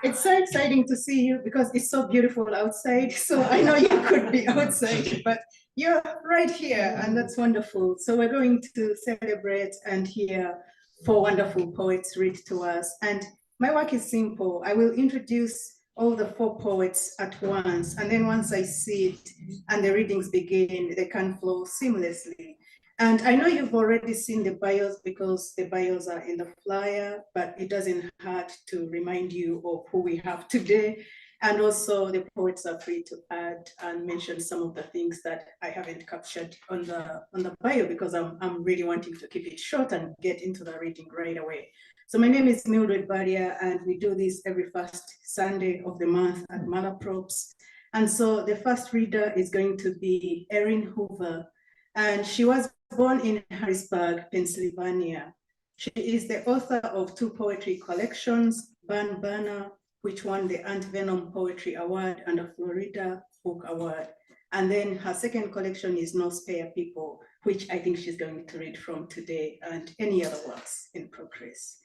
It's so exciting to see you because it's so beautiful outside. So I know you could be outside, but you're right here, and that's wonderful. So we're going to celebrate and hear four wonderful poets read to us. And my work is simple. I will introduce all the four poets at once, and then once I see it and the readings begin, they can flow seamlessly. And I know you've already seen the bios because the bios are in the flyer, but it doesn't hurt to remind you of who we have today. And also the poets are free to add and mention some of the things that I haven't captured on the bio because I'm really wanting to keep it short and get into the reading right away. So my name is Mildred Badia, and we do this every first Sunday of the month at Malaprops. And so the first reader is going to be Erin Hoover, and she was born in Harrisburg, Pennsylvania. She is the author of two poetry collections, Barnburner, which won the Antivenom Poetry Award and a Florida Book Award. And then her second collection is No Spare People, which I think she's going to read from today, and any other works in progress.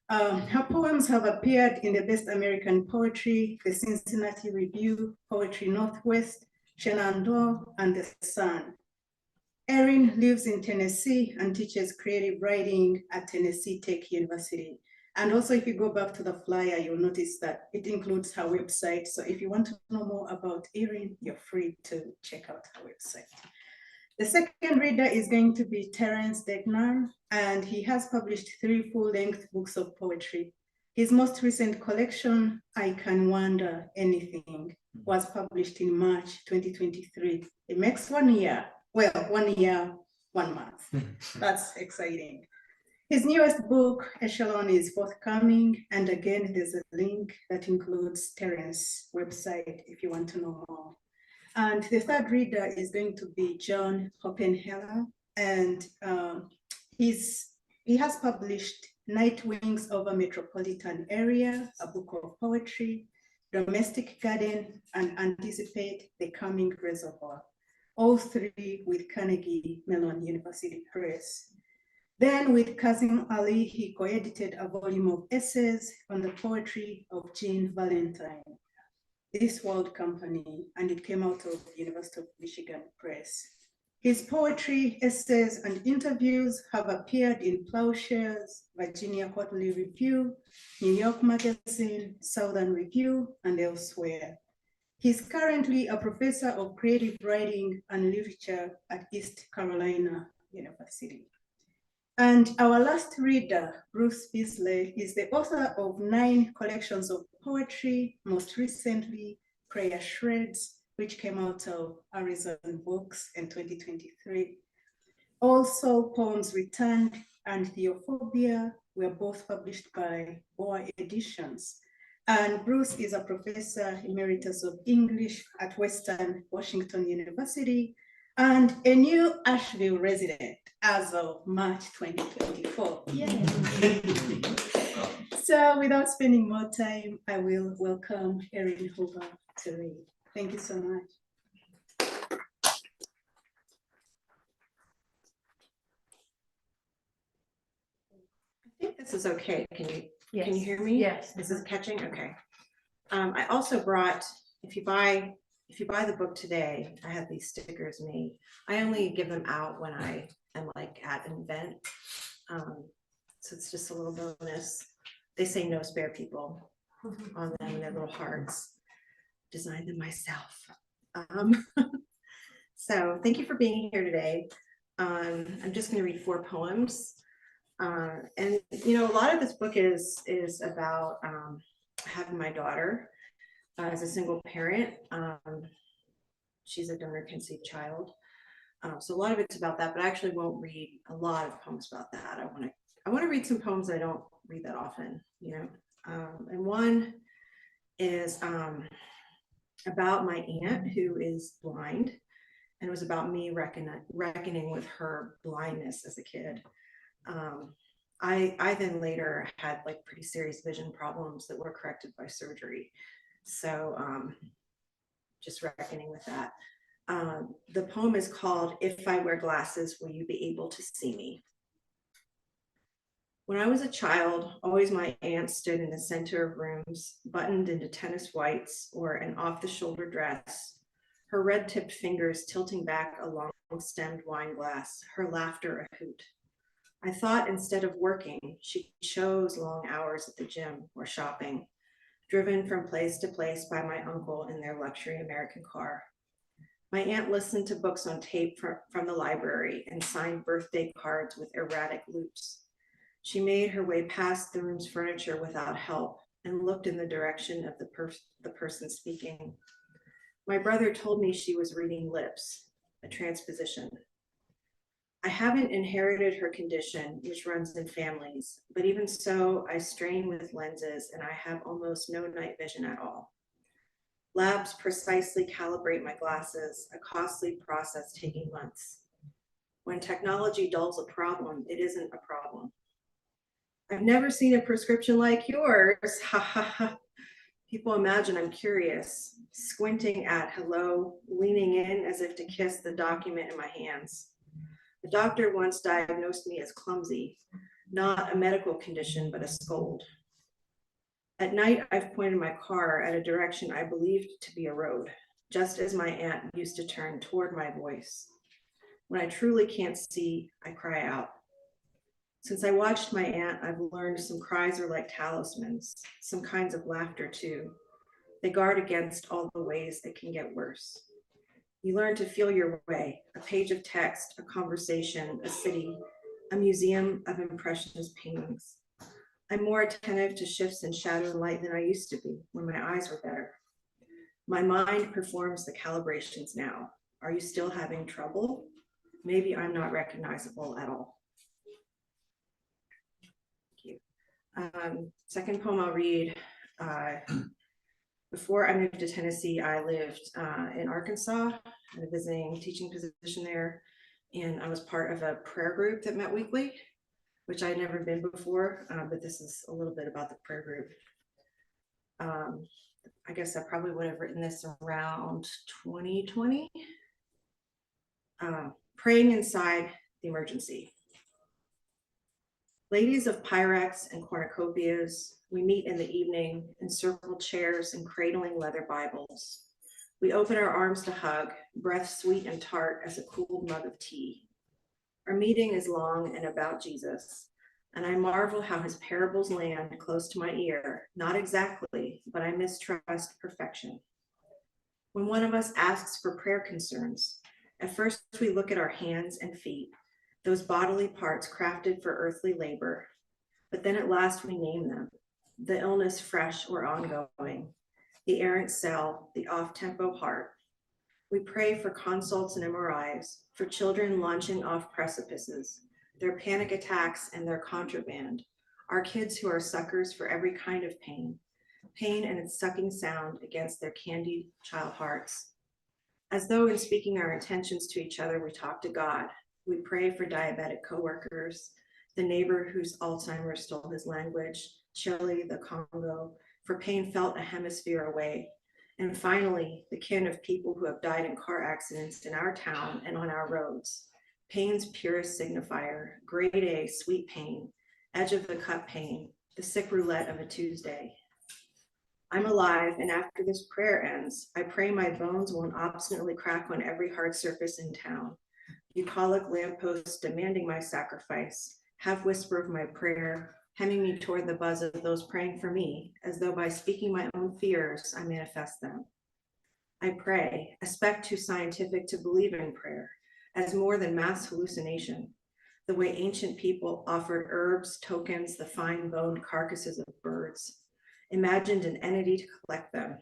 Her poems have appeared in the Best American Poetry, the Cincinnati Review, Poetry Northwest, Shenandoah, and The Sun. Erin lives in Tennessee and teaches creative writing at Tennessee Tech University. And also, if you go back to the flyer, you'll notice that it includes her website. So if you want to know more about Erin, you're free to check out her website. The second reader is going to be Terence Degnan, and he has published 3 full-length books of poetry. His most recent collection, I Can Wonder Anything, was published in March 2023. It makes 1 year. Well, 1 year, 1 month. That's exciting. His newest book, Echelon, is forthcoming. And again, there's a link that includes Terence's website if you want to know more. And the third reader is going to be John Hoppenthaler. And he has published Night Wings Over Metropolitan Area, a book of poetry, Domestic Garden, and Anticipate the Coming Reservoir. All 3 with Carnegie Mellon University Press. Then with Kazim Ali, he co-edited a volume of essays on the poetry of Jean Valentine, This World Company, and it came out of the University of Michigan Press. His poetry, essays, and interviews have appeared in Ploughshares, Virginia Quarterly Review, New York Magazine, Southern Review, and elsewhere. He's currently a professor of creative writing and literature at East Carolina University. And our last reader, Bruce Beasley, is the author of 9 collections of poetry, most recently Prayer Shreds, which came out of Arizona Books in 2023. Also, Poems Returned and Theophobia were both published by Boa Editions. And Bruce is a professor emeritus of English at Western Washington University and a new Asheville resident as of March 2024. Yay. So without spending more time, I will welcome Erin Hoover to read. Thank you so much. I think this is okay. Can you hear me? Yes. This is catching? Okay. I also brought, if you buy the book today, I have these stickers made. I only give them out when I am like at an event. So it's just a little bonus. They say no spare people on them, and their little hearts. Designed them myself. So thank you for being here today. I'm just going to read 4 poems. And you know, a lot of this book is about having my daughter as a single parent. She's a donor conceived child. So a lot of it's about that, but I actually won't read a lot of poems about that. I want to read some poems I don't read that often, you know. And one is about my aunt who is blind, and it was about me reckoning with her blindness as a kid. I then later had like pretty serious vision problems that were corrected by surgery. So just reckoning with that. The poem is called If I Wear Glasses, Will You Be Able to See Me? When I was a child, always my aunt stood in the center of rooms, buttoned into tennis whites or an off-the-shoulder dress, her red-tipped fingers tilting back a long-stemmed wine glass, her laughter a hoot. I thought instead of working, she chose long hours at the gym or shopping, driven from place to place by my uncle in their luxury American car. My aunt listened to books on tape from the library and signed birthday cards with erratic loops. She made her way past the room's furniture without help and looked in the direction of the person speaking. My brother told me she was reading lips, a transposition. I haven't inherited her condition, which runs in families, but even so, I strain with lenses and I have almost no night vision at all. Labs precisely calibrate my glasses, a costly process taking months. When technology dulls a problem, it isn't a problem. I've never seen a prescription like yours, ha ha ha. People imagine I'm curious, squinting at hello, leaning in as if to kiss the document in my hands. The doctor once diagnosed me as clumsy, not a medical condition, but a scold. At night, I've pointed my car at a direction I believed to be a road, just as my aunt used to turn toward my voice. When I truly can't see, I cry out. Since I watched my aunt, I've learned some cries are like talismans, some kinds of laughter too. They guard against all the ways it can get worse. You learn to feel your way, a page of text, a conversation, a city, a museum of impressionist paintings. I'm more attentive to shifts in shadow and light than I used to be when my eyes were better. My mind performs the calibrations now. Are you still having trouble? Maybe I'm not recognizable at all. Second poem I'll read. Before I moved to Tennessee, I lived in Arkansas, had a visiting teaching position there, and I was part of a prayer group that met weekly, which I'd never been before, but this is a little bit about the prayer group. I guess I probably would have written this around 2020. Praying inside the emergency. Ladies of Pyrex and cornucopias, we meet in the evening in circled chairs and cradling leather Bibles. We open our arms to hug, breath sweet and tart as a cooled mug of tea. Our meeting is long and about Jesus, and I marvel how his parables land close to my ear, not exactly, but I mistrust perfection. When one of us asks for prayer concerns, at first we look at our hands and feet, those bodily parts crafted for earthly labor, but then at last we name them, the illness fresh or ongoing, the errant cell, the off-tempo heart. We pray for consults and MRIs, for children launching off precipices, their panic attacks and their contraband, our kids who are suckers for every kind of pain, pain and its sucking sound against their candied child hearts. As though in speaking our intentions to each other, we talk to God. We pray for diabetic coworkers, the neighbor whose Alzheimer's stole his language, Chile, the Congo, for pain felt a hemisphere away. And finally, the kin of people who have died in car accidents in our town and on our roads. Pain's purest signifier, grade A, sweet pain, edge of the cup pain, the sick roulette of a Tuesday. I'm alive, and after this prayer ends, I pray my bones won't obstinately crack on every hard surface in town. Bucolic lampposts demanding my sacrifice, half whisper of my prayer, hemming me toward the buzz of those praying for me, as though by speaking my own fears, I manifest them. I pray, a speck too scientific to believe in prayer, as more than mass hallucination, the way ancient people offered herbs, tokens, the fine-boned carcasses of birds, imagined an entity to collect them.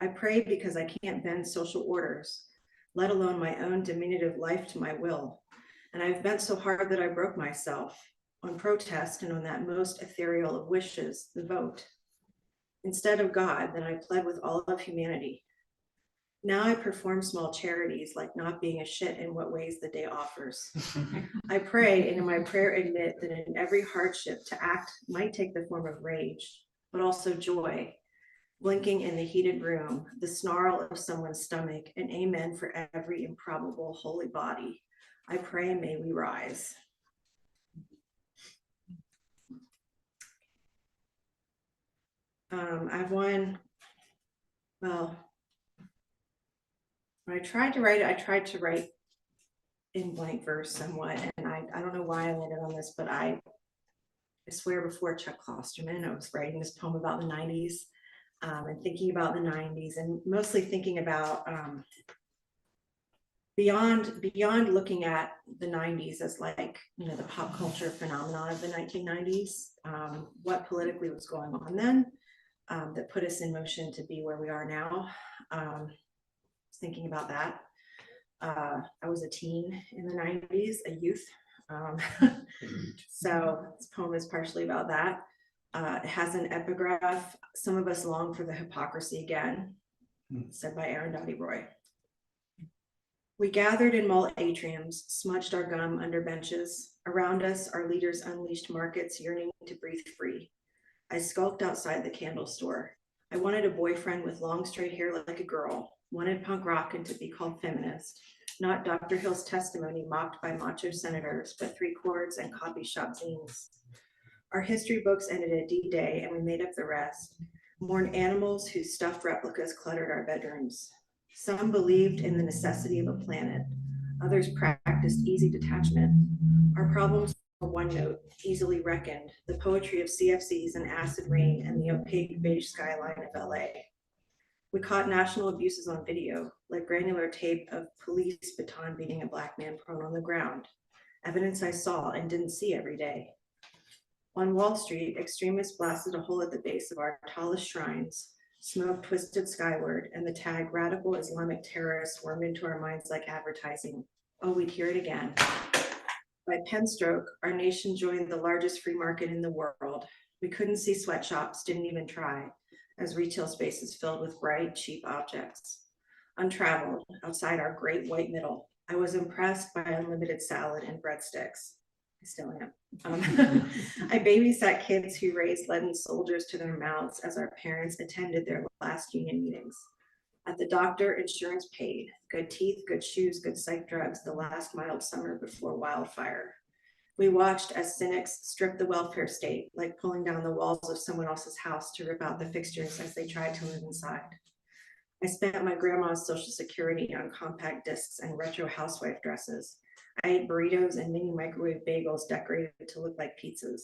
I pray because I can't bend social orders, let alone my own diminutive life to my will. And I've bent so hard that I broke myself on protest and on that most ethereal of wishes, the vote. Instead of God, then I pled with all of humanity. Now I perform small charities like not being a shit in what ways the day offers. I pray, and in my prayer admit that in every hardship to act might take the form of rage, but also joy, blinking in the heated room, the snarl of someone's stomach, and amen for every improbable holy body. I pray, may we rise. I've won, well, when I tried to write it, I tried to write in blank verse somewhat, and I don't know why I landed on this, but I swear before Chuck Klosterman, I was writing this poem about the 90s, and thinking about the 90s, and mostly thinking about beyond looking at the 90s as like, you know, the pop culture phenomenon of the 1990s, what politically was going on then, that put us in motion to be where we are now. Thinking about that. I was a teen in the 90s, a youth. So this poem is partially about that. It has an epigraph. Some of us long for the hypocrisy again, said by Aaron Roy. We gathered in mall atriums, smudged our gum under benches. Around us, our leaders unleashed markets yearning to breathe free. I skulked outside the candle store. I wanted a boyfriend with long straight hair like a girl, wanted punk rock and to be called feminist, not Dr. Hill's testimony mocked by macho senators, but 3 chords and coffee shop zines. Our history books ended at D-Day and we made up the rest, mourned animals whose stuffed replicas cluttered our bedrooms. Some believed in the necessity of a planet. Others practiced easy detachment. Our problems were one note, easily reckoned, the poetry of CFCs and acid rain and the opaque beige skyline of LA. We caught national abuses on video, like granular tape of police baton beating a Black man prone on the ground, evidence I saw and didn't see every day. On Wall Street, extremists blasted a hole at the base of our tallest shrines, smoke twisted skyward, and the tag radical Islamic terrorists wormed into our minds like advertising. Oh, we'd hear it again. By pen stroke, our nation joined the largest free market in the world. We couldn't see sweatshops, didn't even try, as retail spaces filled with bright, cheap objects. Untraveled, outside our great white middle, I was impressed by unlimited salad and breadsticks. I still am. I babysat kids who raised leaden soldiers to their mouths as our parents attended their last union meetings. At the doctor, insurance paid. Good teeth, good shoes, good psych drugs, the last mild summer before wildfire. We watched as cynics stripped the welfare state, like pulling down the walls of someone else's house to rip out the fixtures as they tried to live inside. I spent my grandma's Social Security on compact discs and retro housewife dresses. I ate burritos and mini microwave bagels decorated to look like pizzas.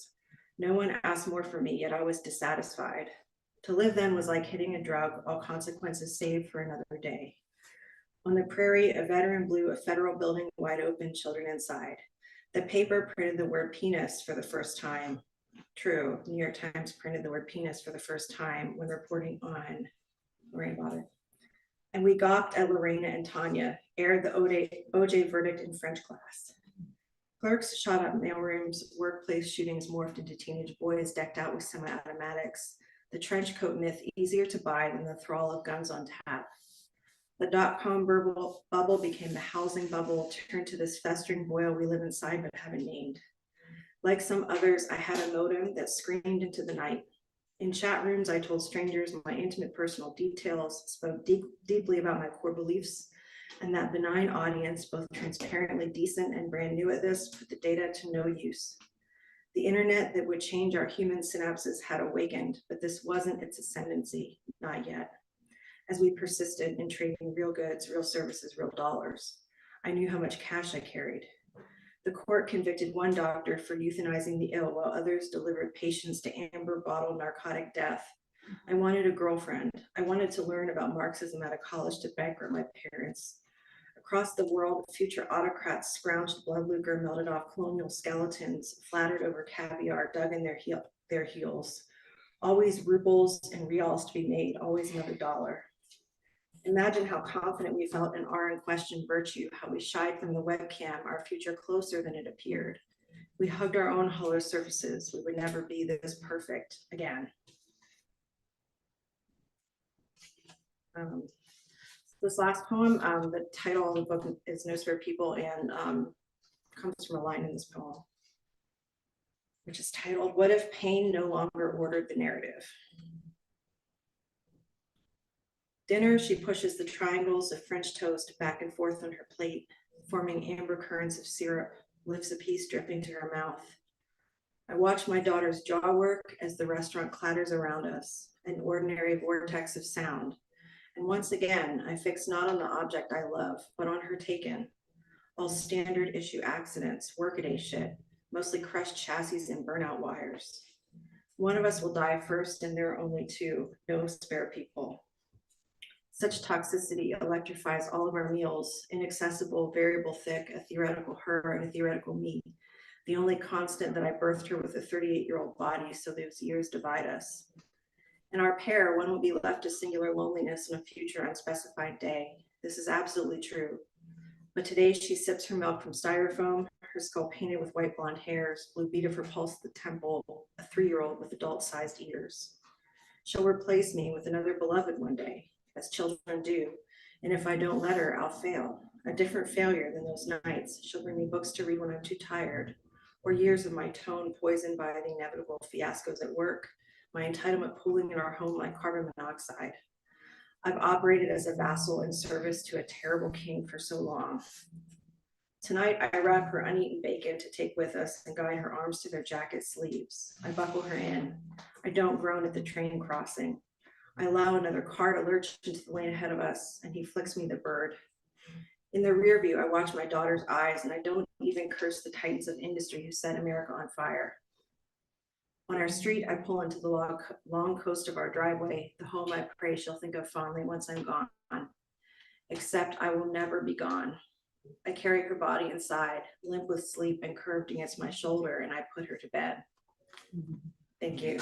No one asked more for me, yet I was dissatisfied. To live then was like hitting a drug, all consequences saved for another day. On the prairie, a veteran blew a federal building wide open, children inside. The paper printed the word penis for the first time. True, New York Times printed the word penis for the first time when reporting on Lorraine Bobbitt. And we gawped at Lorena and Tanya, aired the OJ verdict in French class. Clerks shot up mailrooms, workplace shootings morphed into teenage boys decked out with semi-automatics, the trench coat myth easier to buy than the thrall of guns on tap. The dot-com bubble became the housing bubble, turned to this festering boil we live inside but haven't named. Like some others, I had a modem that screamed into the night. In chat rooms, I told strangers my intimate personal details, spoke deeply about my core beliefs, and that benign audience, both transparently decent and brand new at this, put the data to no use. The internet that would change our human synapses had awakened, but this wasn't its ascendancy, not yet. As we persisted in trading real goods, real services, real dollars, I knew how much cash I carried. The court convicted one doctor for euthanizing the ill while others delivered patients to amber bottle narcotic death. I wanted a girlfriend. I wanted to learn about Marxism at a college to bankrupt my parents. Across the world, future autocrats scrounged blood lucre, melted off colonial skeletons, flattered over caviar, dug in their heels. Always rubles and reals to be made, always another dollar. Imagine how confident we felt in our unquestioned virtue, how we shied from the webcam, our future closer than it appeared. We hugged our own hollow surfaces. We would never be this perfect again. This last poem, the title of the book is No Spare People, and comes from a line in this poem, which is titled, What If Pain No Longer Ordered the Narrative? Dinner, she pushes the triangles of French toast back and forth on her plate, forming amber currents of syrup, lips a piece dripping to her mouth. I watch my daughter's jaw work as the restaurant clatters around us, an ordinary vortex of sound. And once again, I fix not on the object I love, but on her taken. All standard issue accidents, workaday shit, mostly crushed chassis and burnout wires. One of us will die first, and there are only two, no spare people. Such toxicity electrifies all of our meals, inaccessible, variable thick, a theoretical her and a theoretical me. The only constant that I birthed her with a 38-year-old body, so those years divide us. In our pair, one will be left to singular loneliness in a future unspecified day. This is absolutely true. But today she sips her milk from styrofoam, her skull painted with white blonde hairs, blue bead of her pulse at the temple, a 3-year-old with adult-sized ears. She'll replace me with another beloved one day, as children do. And if I don't let her, I'll fail. A different failure than those nights. She'll bring me books to read when I'm too tired, or years of my tone poisoned by the inevitable fiascos at work, my entitlement pooling in our home like carbon monoxide. I've operated as a vassal in service to a terrible king for so long. Tonight, I wrap her uneaten bacon to take with us and guide her arms to their jacket sleeves. I buckle her in. I don't groan at the train crossing. I allow another car to lurch into the lane ahead of us, and he flicks me the bird. In the rear view, I watch my daughter's eyes, and I don't even curse the titans of industry who set America on fire. On our street, I pull into the long coast of our driveway, the home I pray she'll think of fondly once I'm gone. Except I will never be gone. I carry her body inside, limp with sleep and curved against my shoulder, and I put her to bed. Thank you.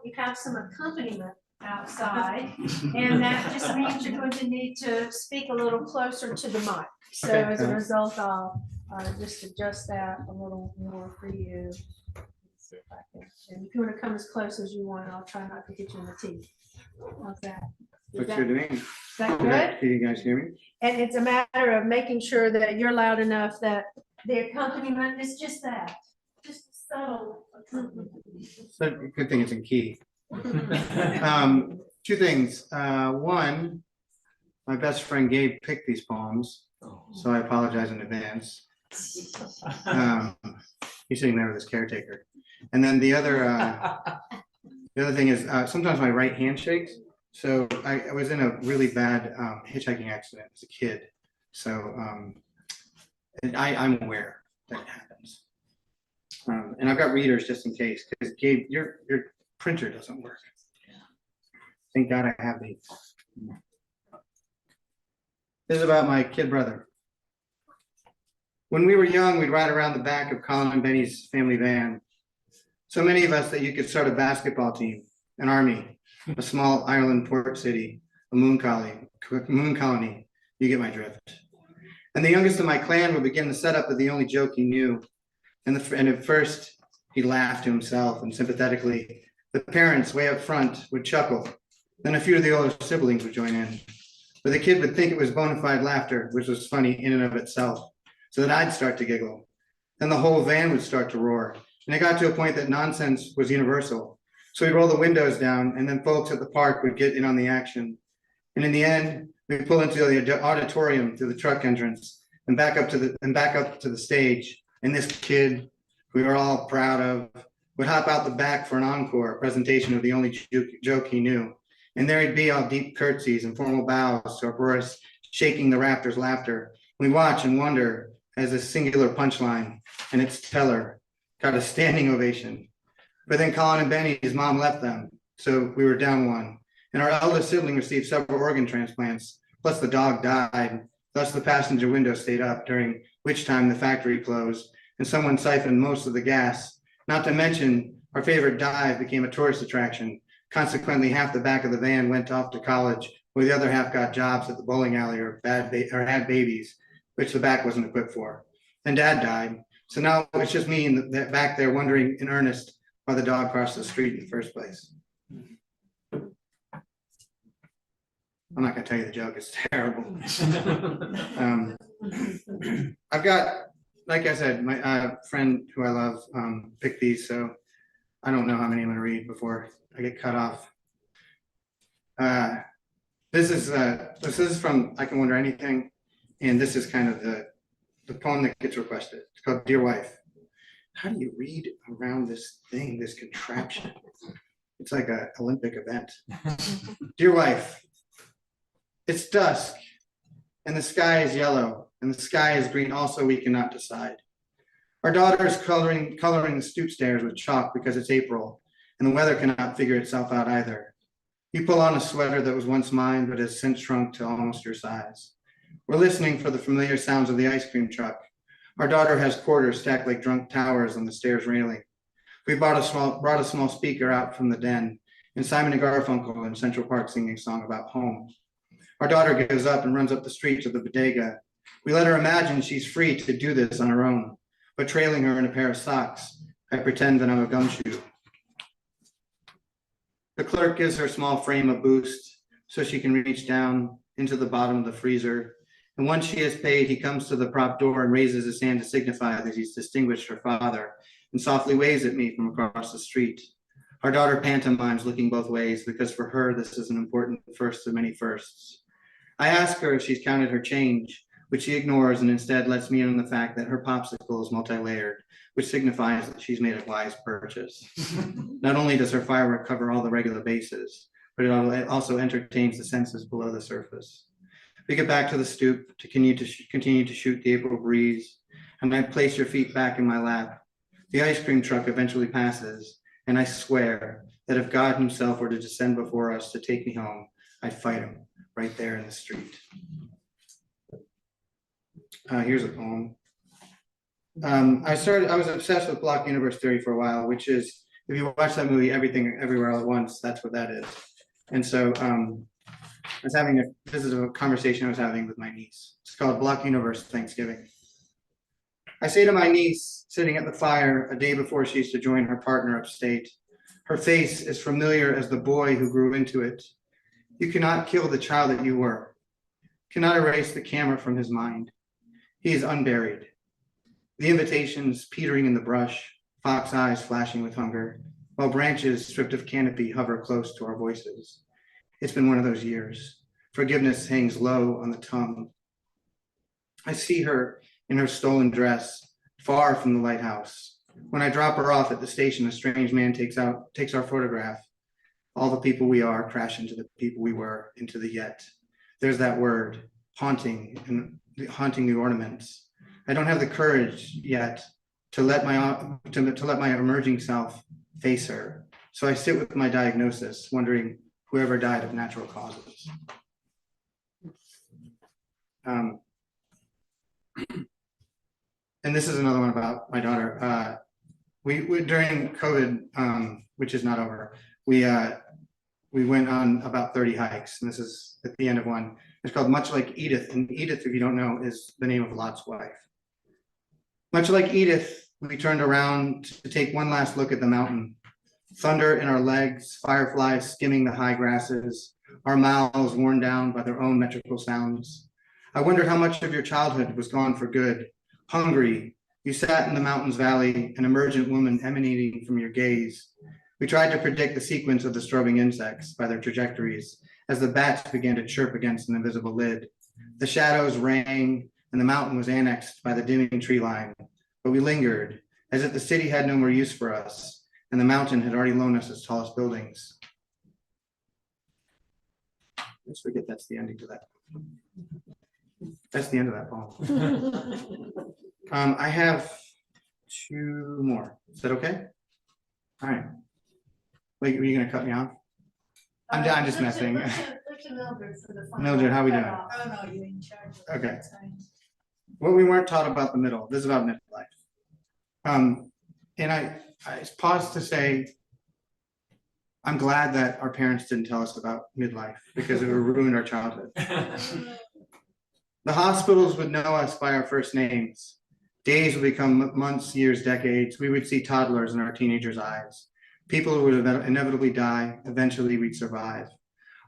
You have some accompaniment outside, and that just means you're going to need to speak a little closer to the mic. So Okay. as a result, I'll just adjust that a little more for you. Let's see if I can. And if you want to come as close as you want, I'll try not to hit you in the teeth. How's that? Looks good to me. Is that good? Can you guys hear me? And it's a matter of making sure that you're loud enough that the accompaniment is just that, just subtle accompaniment. So good thing it's in key. Two things. One, my best friend Gabe picked these poems, so I apologize in advance. He's sitting there with his caretaker. And then the other thing is sometimes my right hand shakes. So I was in a really bad hitchhiking accident as a kid. So and I'm aware that it happens. And I've got readers just in case, because Gabe, your printer doesn't work. Thank God I have these. This is about my kid brother. When we were young, we'd ride around the back of Colin and Benny's family van. So many of us that you could start a basketball team, an army, a small Ireland port city, a moon colony. You get my drift. And the youngest of my clan would begin the setup of the only joke he knew. And at first, he laughed to himself and sympathetically. The parents way up front would chuckle. Then a few of the older siblings would join in. But the kid would think it was bona fide laughter, which was funny in and of itself, so that I'd start to giggle. Then the whole van would start to roar. And it got to a point that nonsense was universal. So we'd roll the windows down, and then folks at the park would get in on the action. And in the end, we'd pull into the auditorium through the truck entrance and back up to the stage. And this kid, who we were all proud of, would hop out the back for an encore presentation of the only joke he knew. And there he'd be, all deep curtsies and formal bows to uproarious shaking the rafters' laughter. We watch and wonder as a singular punchline and its teller got a standing ovation. But then Colin and Benny, his mom left them, so we were down one. And our eldest sibling received several organ transplants, plus the dog died. Thus the passenger window stayed up, during which time the factory closed and someone siphoned most of the gas. Not to mention, our favorite dive became a tourist attraction. Consequently, half the back of the van went off to college, where the other half got jobs at the bowling alley or had babies, which the back wasn't equipped for. And Dad died. So now it's just me in the back there wondering in earnest why the dog crossed the street in the first place. I'm not gonna tell you the joke, it's terrible. I've got, like I said, my friend who I love picked these, so I don't know how many I'm gonna read before I get cut off. This is from I Can Wonder Anything, and this is kind of the poem that gets requested. It's called Dear Wife. How do you read around this thing, this contraption? It's like an Olympic event. Dear wife, it's dusk, and the sky is yellow, and the sky is green also, we cannot decide. Our daughter is coloring the stoop stairs with chalk because it's April, and the weather cannot figure itself out either. You pull on a sweater that was once mine, but has since shrunk to almost your size. We're listening for the familiar sounds of the ice cream truck. Our daughter has quarters stacked like drunk towers on the stairs railing. We brought a small speaker out from the den, and Simon and Garfunkel in Central Park singing a song about home. Our daughter gives up and runs up the street to the bodega. We let her imagine she's free to do this on her own, but trailing her in a pair of socks, I pretend that I'm a gumshoe. The clerk gives her small frame a boost so she can reach down into the bottom of the freezer. And once she has paid, he comes to the prop door and raises his hand to signify that he's distinguished her father and softly waves at me from across the street. Our daughter pantomimes looking both ways because for her, this is an important first of many firsts. I ask her if she's counted her change, which she ignores and instead lets me in on the fact that her popsicle is multi-layered, which signifies that she's made a wise purchase. Not only does her firework cover all the regular bases, but it also entertains the senses below the surface. We get back to the stoop to continue to shoot the April breeze, and I place your feet back in my lap. The ice cream truck eventually passes, and I swear that if God himself were to descend before us to take me home, I'd fight him right there in the street. Here's a poem. I was obsessed with block universe theory for a while, which is, if you watch that movie, Everything Everywhere All at Once, that's what that is. And so this is a conversation I was having with my niece. It's called Block Universe Thanksgiving. I say to my niece, sitting at the fire a day before she's to join her partner upstate, her face as familiar as the boy who grew into it. You cannot kill the child that you were, cannot erase the camera from his mind. He is unburied. The invitations petering in the brush, fox eyes flashing with hunger, while branches stripped of canopy hover close to our voices. It's been one of those years. Forgiveness hangs low on the tongue. I see her in her stolen dress, far from the lighthouse. When I drop her off at the station, a strange man takes our photograph. All the people we are crash into the people we were, into the yet. There's that word, haunting, and haunting the ornaments. I don't have the courage yet to let my emerging self face her. So I sit with my diagnosis, wondering whoever died of natural causes. And this is another one about my daughter. We during COVID, which is not over, we went on about 30 hikes, and this is at the end of one. It's called Much Like Edith, and Edith, if you don't know, is the name of Lot's wife. Much like Edith, we turned around to take one last look at the mountain. Thunder in our legs, fireflies skimming the high grasses, our mouths worn down by their own metrical sounds. I wondered how much of your childhood was gone for good. Hungry, you sat in the mountain's valley, an emergent woman emanating from your gaze. We tried to predict the sequence of the strobing insects by their trajectories as the bats began to chirp against an invisible lid. The shadows rang and the mountain was annexed by the dimming tree line, but we lingered as if the city had no more use for us and the mountain had already loaned us its tallest buildings. Let's forget that's the ending to that. That's the end of that poem. I have two more. Is that okay? All right. Wait, are you gonna cut me off? I'm just messing. Mildred, how we doing? Oh, no, you're in charge. Okay. What we weren't taught about the middle. This is about midlife. And I pause to say, I'm glad that our parents didn't tell us about midlife because it would ruin our childhood. The hospitals would know us by our first names. Days would become months, years, decades. We would see toddlers in our teenagers' eyes. People would inevitably die. Eventually, we'd survive.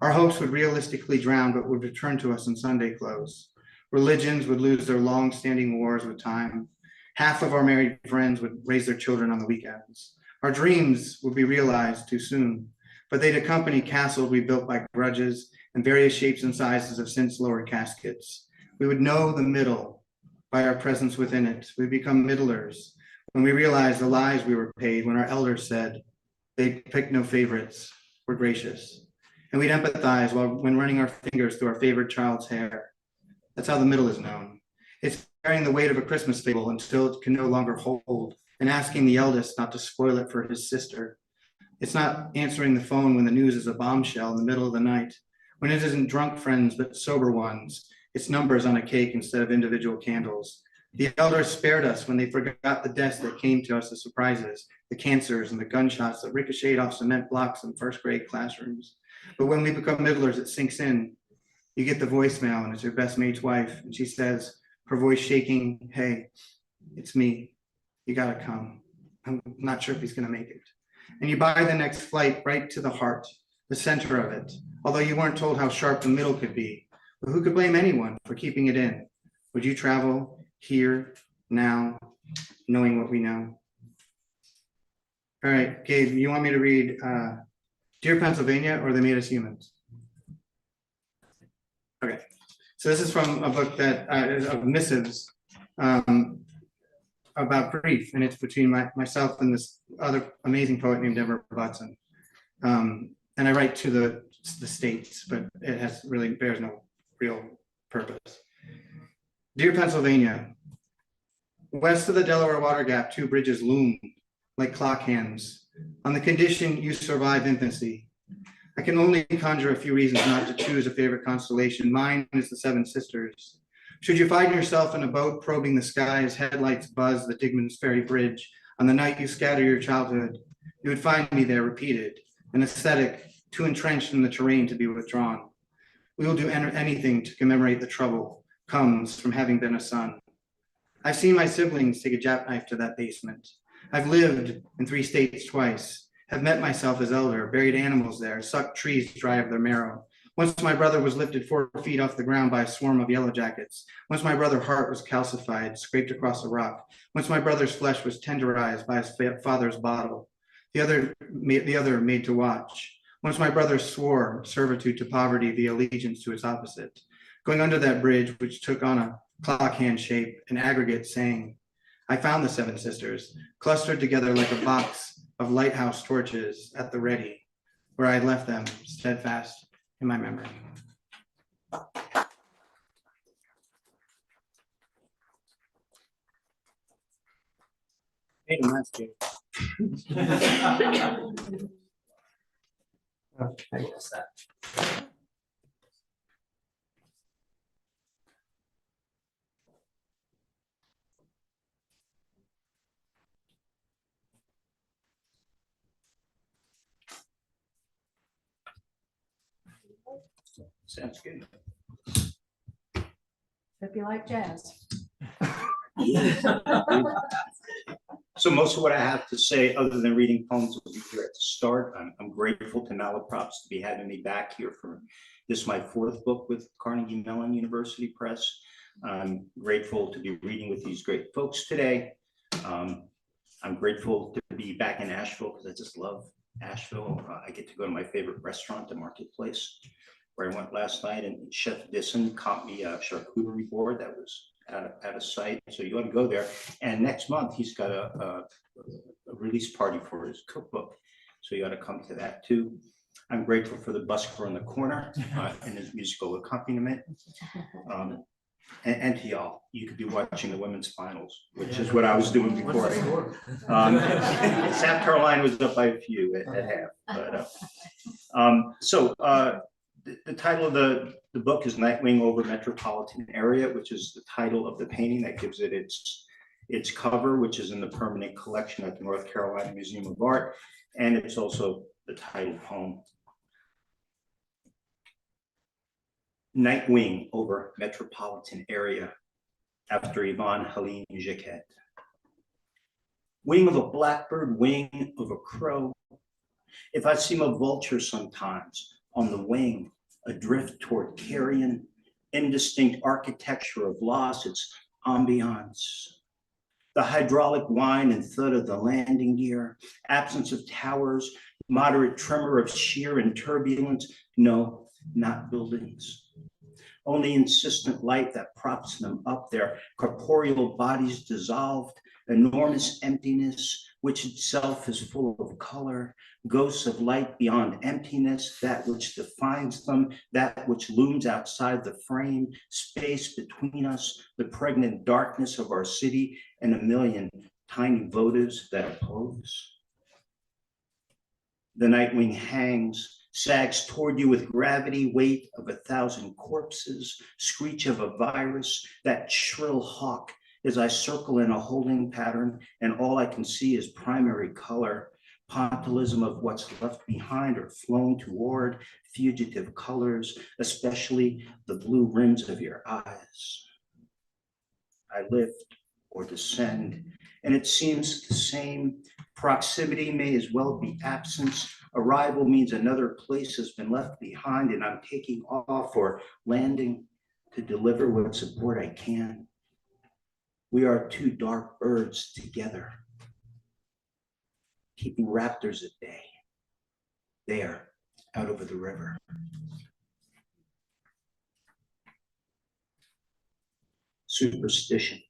Our hopes would realistically drown, but would return to us in Sunday clothes. Religions would lose their long-standing wars with time. Half of our married friends would raise their children on the weekends. Our dreams would be realized too soon. but they'd accompany castles we built by grudges and various shapes and sizes of since lowered caskets. We would know the middle by our presence within it. We'd become middlers when we realized the lies we were paid when our elders said they picked no favorites, were gracious. And we'd empathize when running our fingers through our favorite child's hair. That's how the middle is known. It's carrying the weight of a Christmas fable until it can no longer hold, and asking the eldest not to spoil it for his sister. It's not answering the phone when the news is a bombshell in the middle of the night, when it isn't drunk friends but sober ones. It's numbers on a cake instead of individual candles. The elders spared us when they forgot the deaths that came to us as surprises, the cancers and the gunshots that ricocheted off cement blocks in first grade classrooms. But when we become middlers, it sinks in. You get the voicemail and it's your best mate's wife, and she says, her voice shaking, "Hey, it's me. You gotta come. I'm not sure if he's gonna make it." And you buy the next flight right to the heart, the center of it, although you weren't told how sharp the middle could be. But who could blame anyone for keeping it in? Would you travel here, now, knowing what we know? All right, Gabe, you want me to read Dear Pennsylvania or They Made Us Humans? Okay, so this is from a book that of missives about grief, and it's between myself and this other amazing poet named Deborah Butson. And I write to the states, but it has really bears no real purpose. Dear Pennsylvania, west of the Delaware Water Gap, two bridges loom like clock hands. On the condition you survive infancy, I can only conjure a few reasons not to choose a favorite constellation. Mine is the Seven Sisters. Should you find yourself in a boat probing the sky as headlights buzz the Degnan Ferry Bridge on the night you scatter your childhood, you would find me there repeated, an aesthetic too entrenched in the terrain to be withdrawn. We will do anything to commemorate the trouble comes from having been a son. I've seen my siblings take a jackknife to that basement. I've lived in 3 states twice, have met myself as elder, buried animals there, sucked trees dry of their marrow. Once my brother was lifted 4 feet off the ground by a swarm of yellow jackets. Once my brother's heart was calcified, scraped across a rock. Once my brother's flesh was tenderized by his father's bottle. The other made to watch. Once my brother swore servitude to poverty via allegiance to its opposite. Going under that bridge, which took on a clock hand shape, an aggregate saying, I found the Seven Sisters, clustered together like a box of lighthouse torches at the ready, where I had left them steadfast in my memory. Hey, that's good. I guess that. Sounds good. Hope you like jazz. So most of what I have to say, other than reading poems, will be here at the start. I'm grateful to Malaprops to be having me back here for this, my 4th book with Carnegie Mellon University Press. I'm grateful to be reading with these great folks today. I'm grateful to be back in Asheville because I just love Asheville. I get to go to my favorite restaurant, the Marketplace, where I went last night, and Chef Disson caught me a charcuterie board that was at a site, so you want to go there. And next month he's got a release party for his cookbook, so you ought to come to that too. I'm grateful for the busker in the corner and his musical accompaniment. And to y'all, you could be watching the women's finals, which is what I was doing before. South Carolina was up by a few at half. But the title of the book is Nightwing over Metropolitan Area, which is the title of the painting that gives it its cover, which is in the permanent collection at the North Carolina Museum of Art. And it's also the title poem. Nightwing over Metropolitan Area, after Yvonne Helene Jacquet. Wing of a blackbird, wing of a crow. If I seem a vulture sometimes, on the wing, adrift toward carrion, indistinct architecture of loss, its ambiance. The hydraulic whine and thud of the landing gear, absence of towers, moderate tremor of shear and turbulence. No, not buildings. Only insistent light that props them up, their corporeal bodies dissolved, enormous emptiness, which itself is full of color, ghosts of light beyond emptiness, that which defines them, that which looms outside the frame, space between us, the pregnant darkness of our city, and a million tiny votives that oppose. The night wing hangs, sags toward you with gravity, weight of 1,000 corpses, screech of a virus, that shrill hawk as I circle in a holding pattern, and all I can see is primary color, pointillism of what's left behind or flown toward, fugitive colors, especially the blue rims of your eyes. I lift or descend, and it seems the same. Proximity may as well be absence. Arrival means another place has been left behind, and I'm taking off or landing to deliver what support I can. We are two dark birds together, keeping raptors at bay, there, out over the river. Superstition.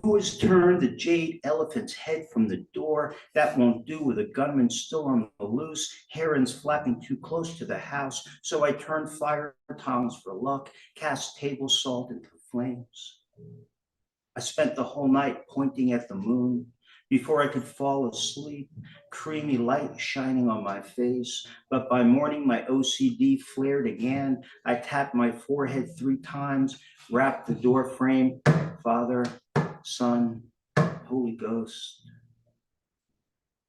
Who has turned the jade elephant's head from the door? That won't do with a gunman still on the loose, herons flapping too close to the house. So I turn fire tongs for luck, cast table salt into flames. I spent the whole night pointing at the moon. Before I could fall asleep, creamy light shining on my face. But by morning, my OCD flared again. I tapped my forehead 3 times, wrapped the door frame. Father, Son, Holy Ghost.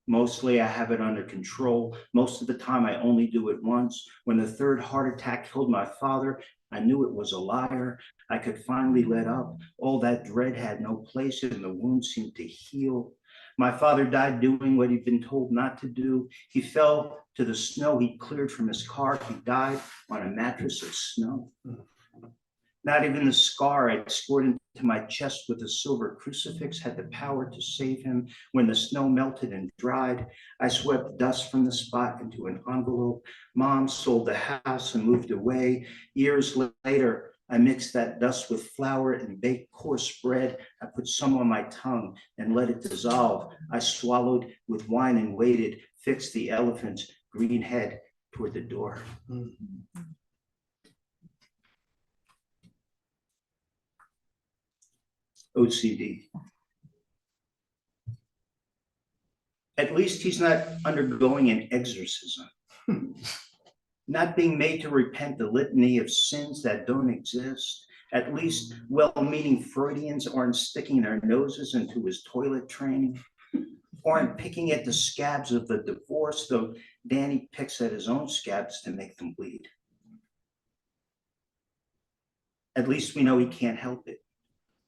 Mostly I have it under control. Most of the time I only do it once. When the 3rd heart attack killed my father, I knew it was a liar. I could finally let up. All that dread had no place and the wound seemed to heal. My father died doing what he'd been told not to do. He fell to the snow he'd cleared from his car. He died on a mattress of snow. Not even the scar I'd scored into my chest with a silver crucifix had the power to save him. When the snow melted and dried, I swept dust from the spot into an envelope. Mom sold the house and moved away. Years later, I mixed that dust with flour and baked coarse bread. I put some on my tongue and let it dissolve. I swallowed with wine and waited, fixed the elephant's green head toward the door. OCD. At least he's not undergoing an exorcism, not being made to repent the litany of sins that don't exist. At least well-meaning Freudians aren't sticking their noses into his toilet training, aren't picking at the scabs of the divorce, though Danny picks at his own scabs to make them bleed. At least we know he can't help it.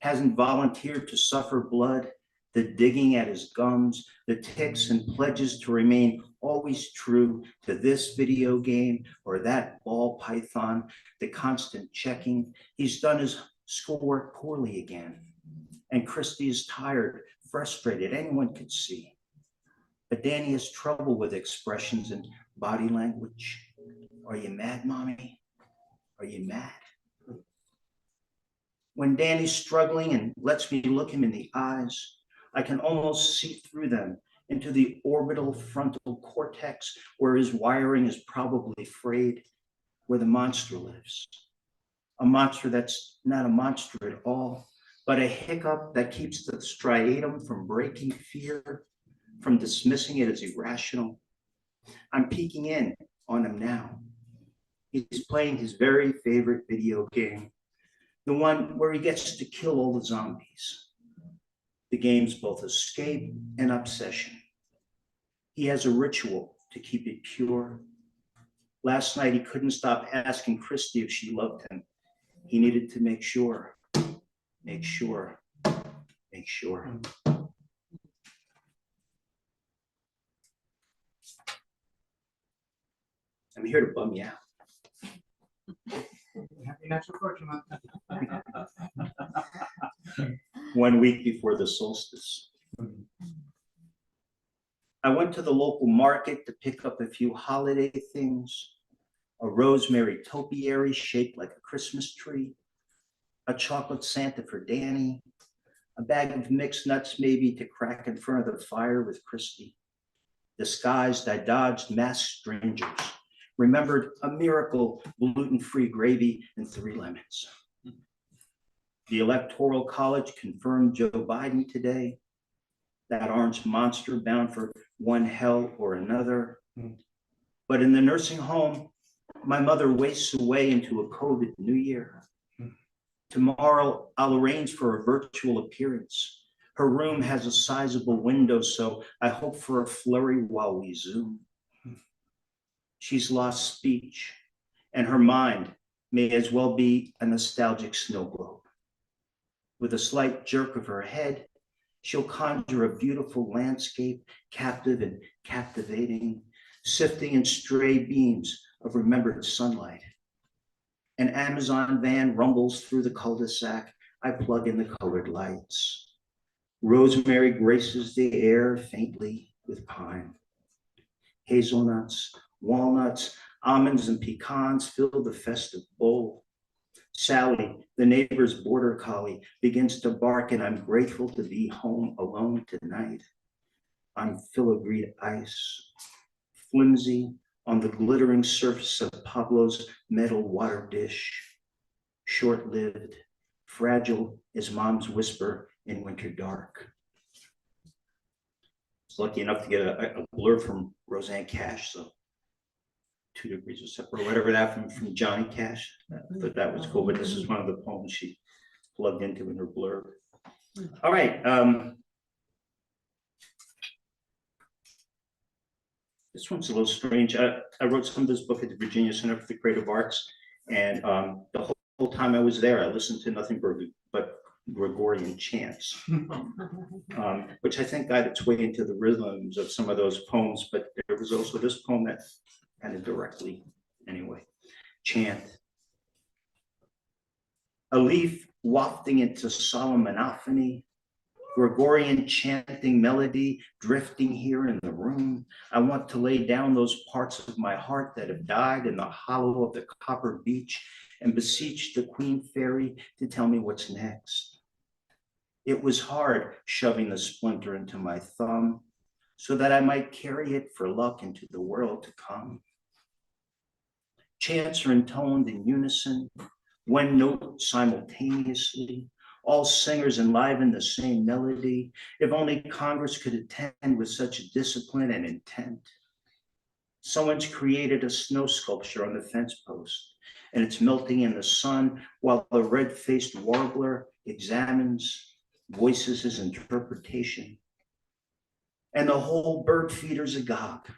Hasn't volunteered to suffer blood, the digging at his gums, the tics and pledges to remain always true to this video game or that ball python, the constant checking. He's done his schoolwork poorly again. And Christy is tired, frustrated, anyone could see. But Danny has trouble with expressions and body language. Are you mad, Mommy? Are you mad? When Danny's struggling and lets me look him in the eyes, I can almost see through them into the orbital frontal cortex where his wiring is probably frayed, where the monster lives. A monster that's not a monster at all, but a hiccup that keeps the striatum from breaking fear, from dismissing it as irrational. I'm peeking in on him now. He's playing his very favorite video game, the one where he gets to kill all the zombies. The game's both escape and obsession. He has a ritual to keep it pure. Last night, he couldn't stop asking Christy if she loved him. He needed to make sure. I'm here to bum you out. Happy Natural Fortune Month. 1 week before the solstice. I went to the local market to pick up a few holiday things, a rosemary topiary shaped like a Christmas tree, a chocolate Santa for Danny, a bag of mixed nuts maybe to crack in front of the fire with Christy. Disguised, I dodged masked strangers, remembered a miracle gluten-free gravy and 3 lemons. The Electoral College confirmed Joe Biden today, that orange monster bound for one hell or another. But in the nursing home, my mother wastes away into a COVID New Year. Tomorrow, I'll arrange for a virtual appearance. Her room has a sizable window, so I hope for a flurry while we Zoom. She's lost speech, and her mind may as well be a nostalgic snow globe. With a slight jerk of her head, she'll conjure a beautiful landscape, captive and captivating, sifting in stray beams of remembered sunlight. An Amazon van rumbles through the cul-de-sac. I plug in the colored lights. Rosemary graces the air faintly with pine. Hazelnuts, walnuts, almonds, and pecans fill the festive bowl. Sally, the neighbor's border collie, begins to bark, and I'm grateful to be home alone tonight. On filigreed ice, flimsy on the glittering surface of Pablo's metal water dish. Short-lived, fragile as mom's whisper in winter dark. I was lucky enough to get a blurb from Roseanne Cash, so 2 degrees of separate, whatever that from Johnny Cash. I thought that was cool, but this is one of the poems she plugged into in her blurb. All right. This one's a little strange. I wrote some of this book at the Virginia Center for the Creative Arts, and the whole time I was there, I listened to nothing but Gregorian chants, which I think got its way into the rhythms of some of those poems, but there was also this poem that kind of directly, anyway, chant. A leaf wafting into solemn monophony, Gregorian chanting melody drifting here in the room. I want to lay down those parts of my heart that have died in the hollow of the copper beach and beseech the Queen Fairy to tell me what's next. It was hard shoving the splinter into my thumb so that I might carry it for luck into the world to come. Chants are intoned in unison, one note simultaneously. All singers enliven the same melody. If only Congress could attend with such discipline and intent. Someone's created a snow sculpture on the fence post, and it's melting in the sun while the red-faced warbler examines, voices his interpretation. And the whole bird feeder's agog.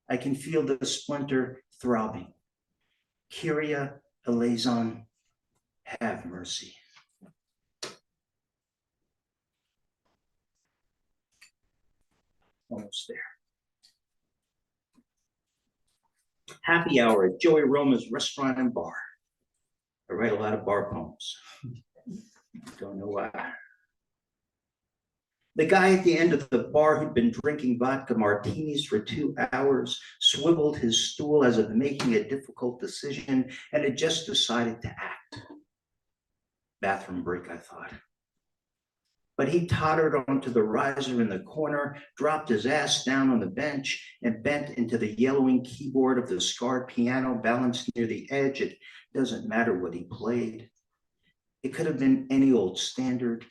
I can feel the splinter throbbing. Kyrie eleison, have mercy. Almost there. Happy hour at Joey Roma's restaurant and bar. I write a lot of bar poems. Don't know why. The guy at the end of the bar who'd been drinking vodka martinis for 2 hours swiveled his stool as if making a difficult decision and had just decided to act. Bathroom break, I thought. But he tottered onto the riser in the corner, dropped his ass down on the bench, and bent into the yellowing keyboard of the scarred piano balanced near the edge. It doesn't matter what he played. It could have been any old standard,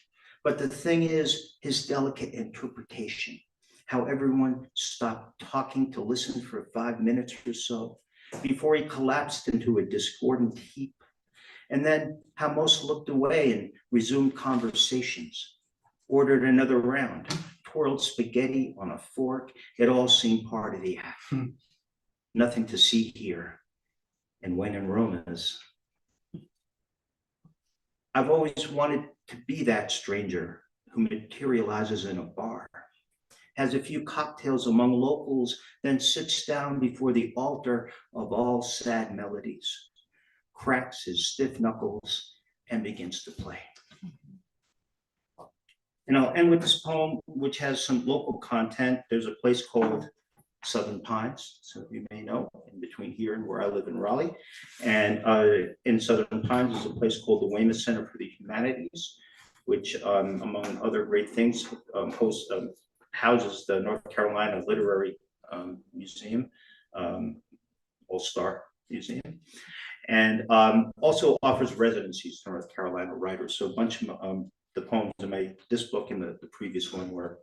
but the thing is his delicate interpretation, how everyone stopped talking to listen for 5 minutes or so before he collapsed into a discordant heap, and then how most looked away and resumed conversations. Ordered another round, twirled spaghetti on a fork. It all seemed part of the act. Nothing to see here. And when in Roma's, I've always wanted to be that stranger who materializes in a bar, has a few cocktails among locals, then sits down before the altar of all sad melodies, cracks his stiff knuckles, and begins to play. And I'll end with this poem, which has some local content. There's a place called Southern Pines, so you may know, in between here and where I live in Raleigh. And in Southern Pines is a place called the Weymouth Center for the Humanities, which among other great things houses the North Carolina Literary Museum, All-Star Museum, and also offers residencies to North Carolina writers. So a bunch of the poems in this book and the previous one were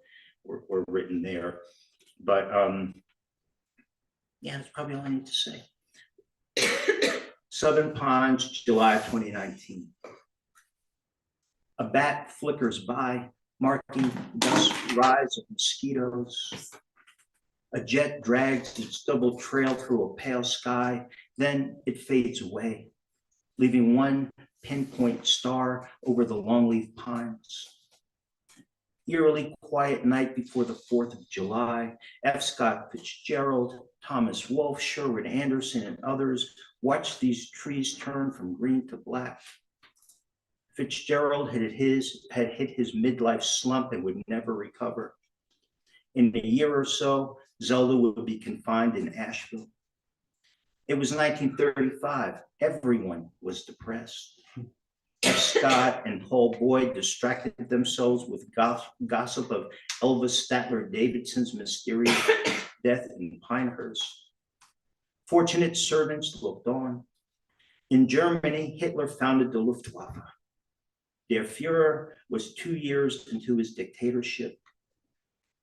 written there. But yeah, that's probably all I need to say. Southern Pines, July 2019. A bat flickers by, marking dusk rise of mosquitoes. A jet drags its double trail through a pale sky, then it fades away, leaving one pinpoint star over the longleaf pines. Eerily quiet night before the 4th of July, F. Scott Fitzgerald, Thomas Wolfe, Sherwood Anderson, and others watched these trees turn from green to black. Fitzgerald had hit his midlife slump and would never recover. In a year or so, Zelda would be confined in Asheville. It was 1935. Everyone was depressed. Scott and Paul Boyd distracted themselves with gossip of Elvis Statler Davidson's mysterious death in Pinehurst. Fortunate servants looked on. In Germany, Hitler founded the Luftwaffe. Der Führer was 2 years into his dictatorship.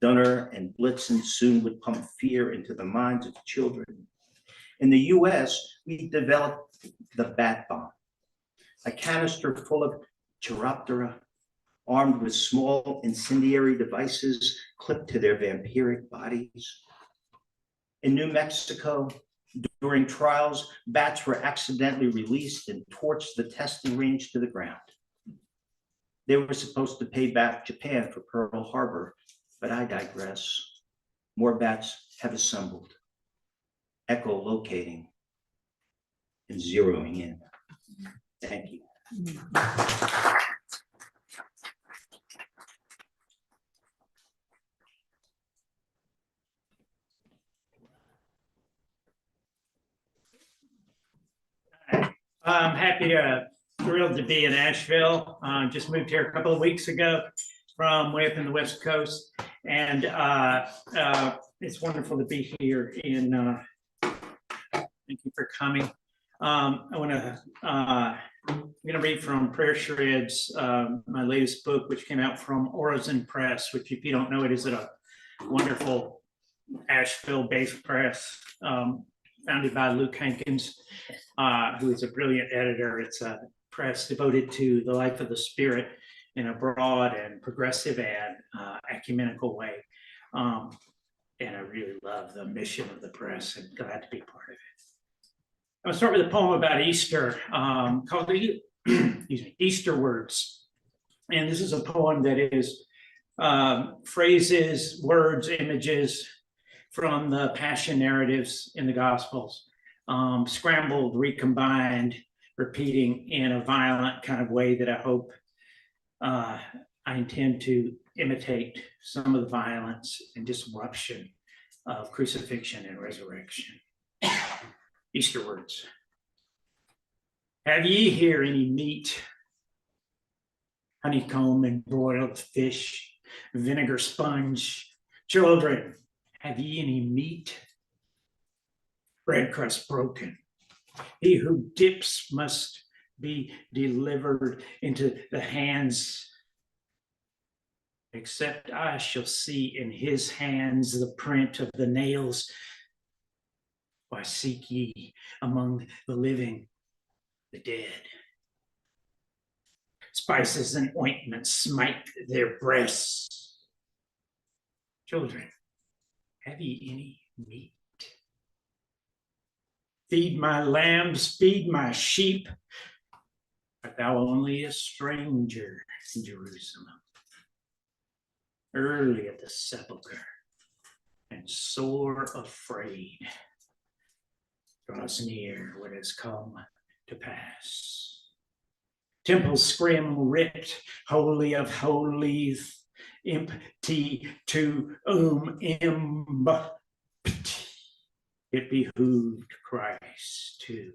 Dunner and Blitzen soon would pump fear into the minds of children. In the US, we developed the bat bomb, a canister full of chiroptera, armed with small incendiary devices clipped to their vampiric bodies. In New Mexico, during trials, bats were accidentally released and torched the testing range to the ground. They were supposed to pay back Japan for Pearl Harbor, but I digress. More bats have assembled, echolocating and zeroing in. Thank you. I'm thrilled to be in Asheville. Just moved here a couple of weeks ago from way up in the West Coast, and it's wonderful to be here. Thank you for coming. I'm going to read from Prayer Shreds, my latest book, which came out from Orison Press, which, if you don't know it, is a wonderful Asheville-based press, founded by Luke Hankins, who is a brilliant editor. It's a press devoted to the life of the spirit in a broad and progressive and ecumenical way. And I really love the mission of the press and glad to be part of it. I'm going to start with a poem about Easter called Easter Words. And this is a poem that is phrases, words, images from the passion narratives in the Gospels, scrambled, recombined, repeating in a violent kind of way that I hope I intend to imitate some of the violence and disruption of crucifixion and resurrection. Easter words. Have ye here any meat, honeycomb and broiled fish, vinegar sponge? Children, have ye any meat? Bread crust broken. He who dips must be delivered into the hands, except I shall see in his hands the print of the nails. Why seek ye among the living the dead? Spices and ointments smite their breasts. Children, have ye any meat? Feed my lambs, feed my sheep. Art thou only a stranger in Jerusalem? Early at the sepulchre and sore afraid, draws near what has come to pass. temple scrim ripped, holy of holies, empty to it behooved Christ to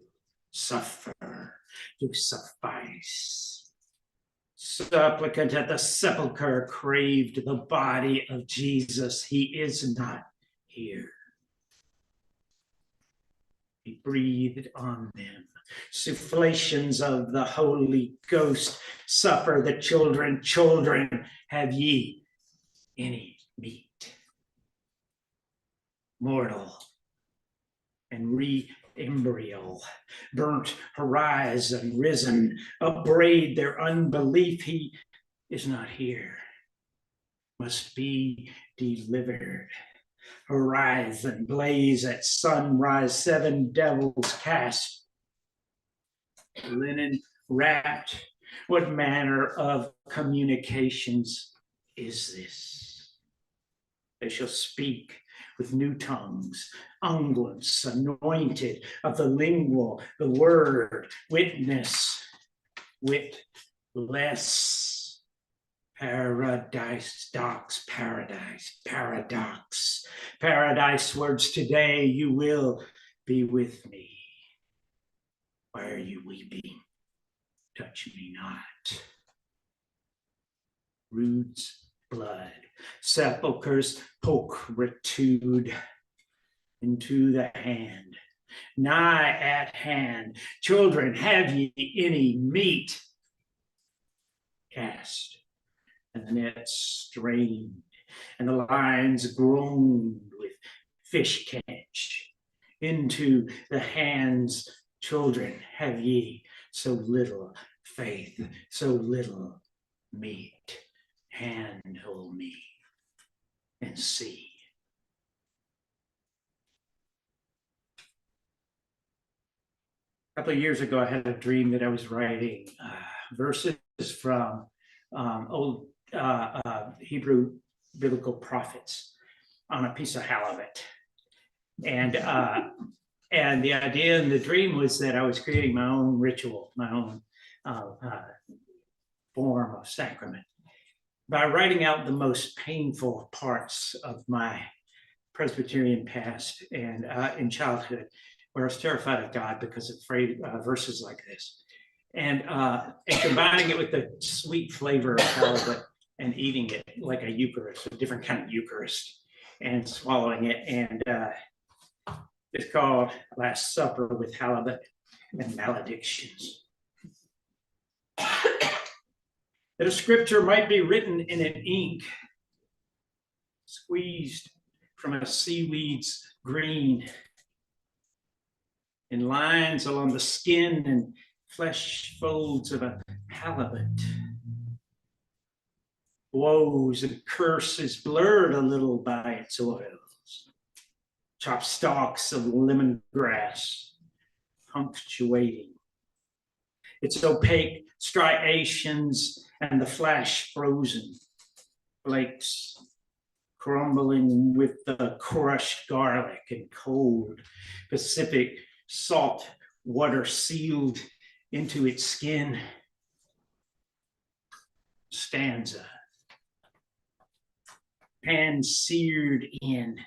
suffer, to suffice. Supplicant at the sepulchre craved the body of Jesus. He is not here. He breathed on them. Sufflations of the Holy Ghost. Suffer the children. Children, have ye any meat? Mortal and re-embryo, burnt horizon, risen, upbraid their unbelief. He is not here, must be delivered. Horizon, blaze at sunrise, 7 devils cast, linen wrapped. What manner of communications is this? They shall speak with new tongues, unguents anointed of the lingual, the word, witness, witless, paradise, docs, paradise, paradox, paradise words. Today you will be with me. Why are you weeping? Touch me not. Roots, blood, sepulchres, pulchritude into the hand, nigh at hand. Children, have ye any meat? Cast, and the nets strained, and the lines groaned with fish catch. Into the hands, children, have ye so little faith, so little meat? Handle me and see. A couple of years ago, I had a dream that I was writing verses from old Hebrew biblical prophets on a piece of halibut. And the idea in the dream was that I was creating my own ritual, my own form of sacrament, by writing out the most painful parts of my Presbyterian past and in childhood, where I was terrified of God because of verses like this, and combining it with the sweet flavor of halibut and eating it like a Eucharist, a different kind of Eucharist, and swallowing it. And it's called Last Supper with Halibut and Maledictions. That a scripture might be written in an ink, squeezed from a seaweed's green, in lines along the skin and flesh folds of a halibut. Woes and curses blurred a little by its oils, chopped stalks of lemongrass punctuating its opaque striations, and the flash frozen flakes crumbling with the crushed garlic and cold Pacific salt water sealed into its skin. Stanza, pan seared in,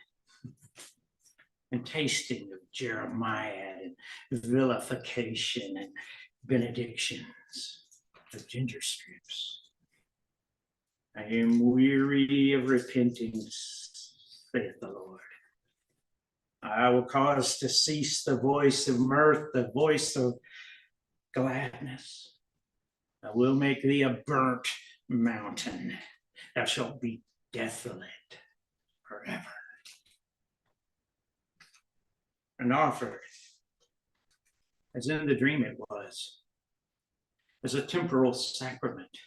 and tasting of Jeremiah and vilification and benedictions of ginger strips. I am weary of repenting, saith the Lord. I will cause to cease the voice of mirth, the voice of gladness. I will make thee a burnt mountain. Thou shalt be desolate forever. And offered, as in the dream it was, as a temporal sacrament,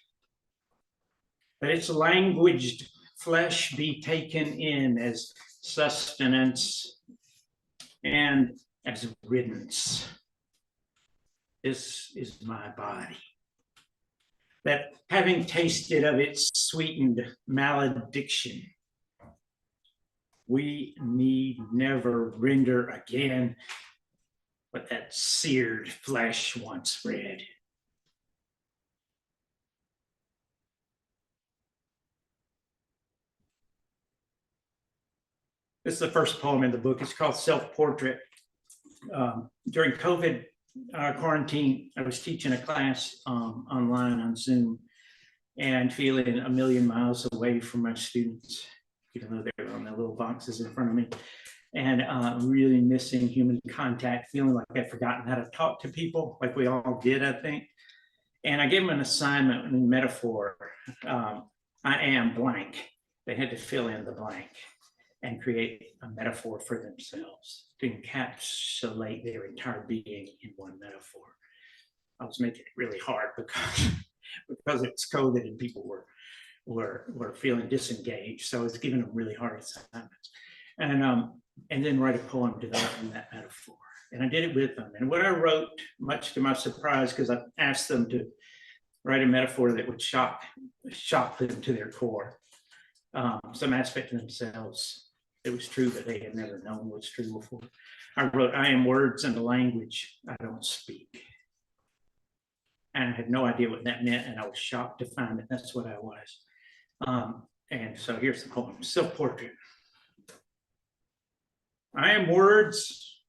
that its languaged flesh be taken in as sustenance and as riddance. This is my body, that having tasted of its sweetened malediction, we need never render again what that seared flesh once read. This is the first poem in the book. It's called Self-Portrait. During COVID quarantine, I was teaching a class online on Zoom and feeling a million miles away from my students, even though they were on their little boxes in front of me, and really missing human contact, feeling like I'd forgotten how to talk to people, like we all did, I think. And I gave them an assignment in metaphor. I am blank. They had to fill in the blank and create a metaphor for themselves to encapsulate their entire being in one metaphor. I was making it really hard because it's COVID and people were feeling disengaged. So I was giving them really hard assignments. And then write a poem developing that metaphor. And I did it with them. And what I wrote, much to my surprise, because I asked them to write a metaphor that would shock them to their core. Some aspect of themselves that was true that they had never known was true before. I wrote, I am words and a language I don't speak. And I had no idea what that meant, and I was shocked to find that that's what I was. And so here's the poem, Self-Portrait. I am words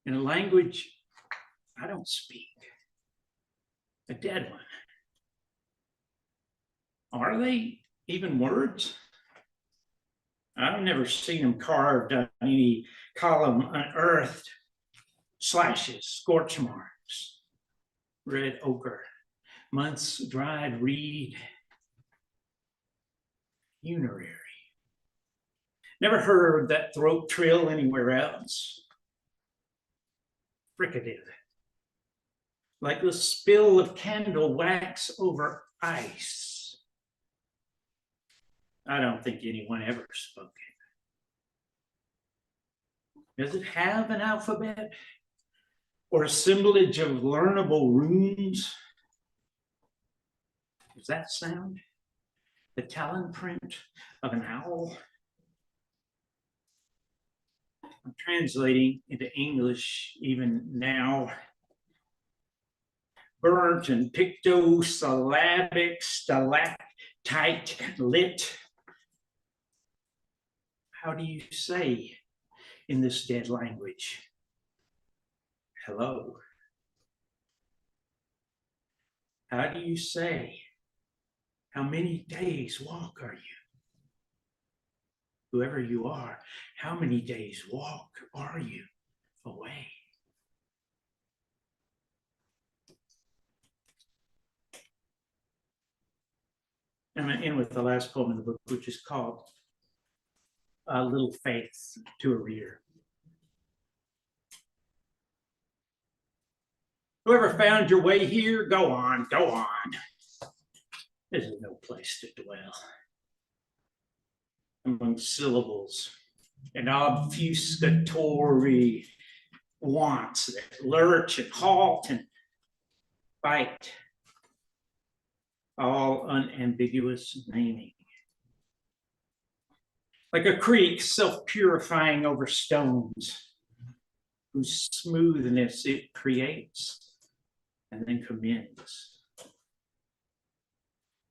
in a language I don't speak, a dead one. Are they even words? I've never seen them carved on any column unearthed, slashes, scorch marks, red ochre, months dried reed, funerary. Never heard that throat trill anywhere else. Fricative, like the spill of candle wax over ice. I don't think anyone ever spoke it. Does it have an alphabet or assemblage of learnable runes? Does that sound the talon print of an owl? I'm translating into English even now. Burnt and pictosyllabic, stalactite lit. How do you say in this dead language, hello? How do you say, how many days walk are you? Whoever you are, how many days walk are you away? I'm going to end with the last poem in the book, which is called Little Faith to a Reader. Whoever found your way here, go on, go on. This is no place to dwell. Among syllables and obfuscatory wants that lurch and halt and bite, all unambiguous naming. Like a creek self-purifying over stones, whose smoothness it creates and then commends.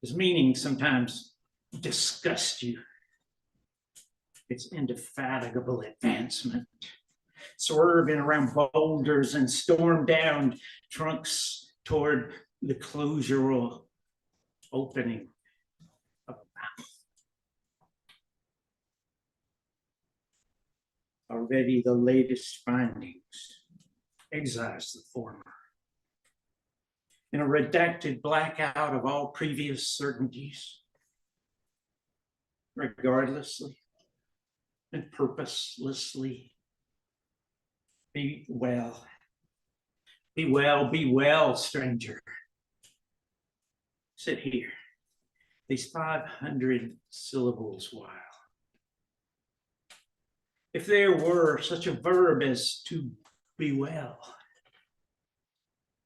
Its meaning sometimes disgusts you. Its indefatigable advancement, swerving around boulders and storm down trunks toward the closural opening of a mouth. Already the latest findings excise the former. In a redacted blackout of all previous certainties, regardlessly and purposelessly. Be well, be well, stranger. Sit here, these 500 syllables while. If there were such a verb as to be well,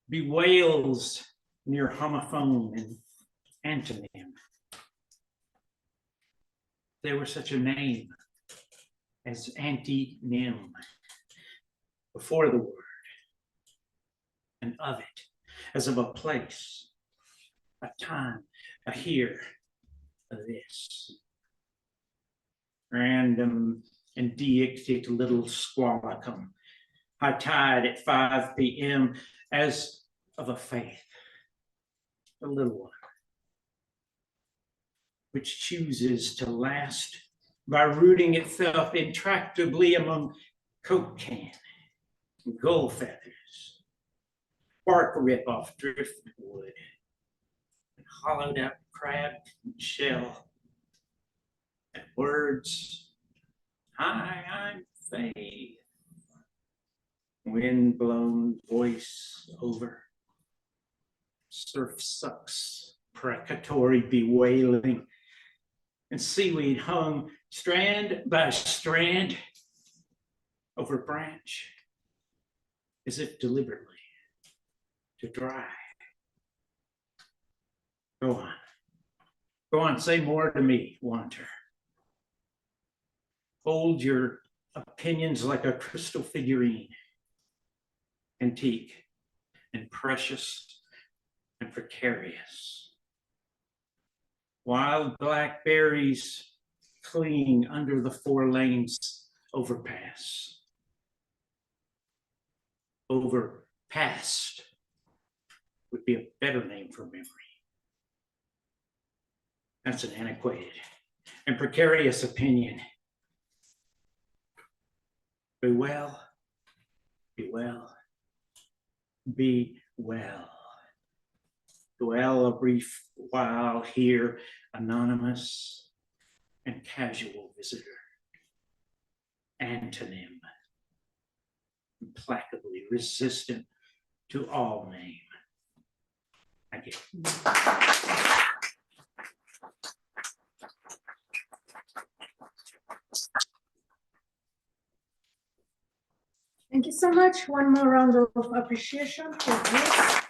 bewails near homophone and antonym. There were such a name as antonym before the word, and of it as of a place, a time, a here, a this. Random and deictic little squalicum. High tide at 5 p.m. as of a faith, a little one, which chooses to last by rooting itself intractably among coke can and gull feathers, bark rip off driftwood, and hollowed out crab shell, and words, hi, I'm faith, wind-blown voice over, surf sucks, precatory bewailing, and seaweed hung strand by strand over branch, as if deliberately to dry. Go on, say more to me, wanter. Hold your opinions like a crystal figurine, antique and precious and precarious. Wild blackberries cling under the 4 lanes overpass. Overpassed would be a better name for memory. That's an antiquated and precarious opinion. Be well, be well, be well. Dwell a brief while here, anonymous and casual visitor. Antonym, implacably resistant to all name. Thank you. Thank you so much. One more round of appreciation for this.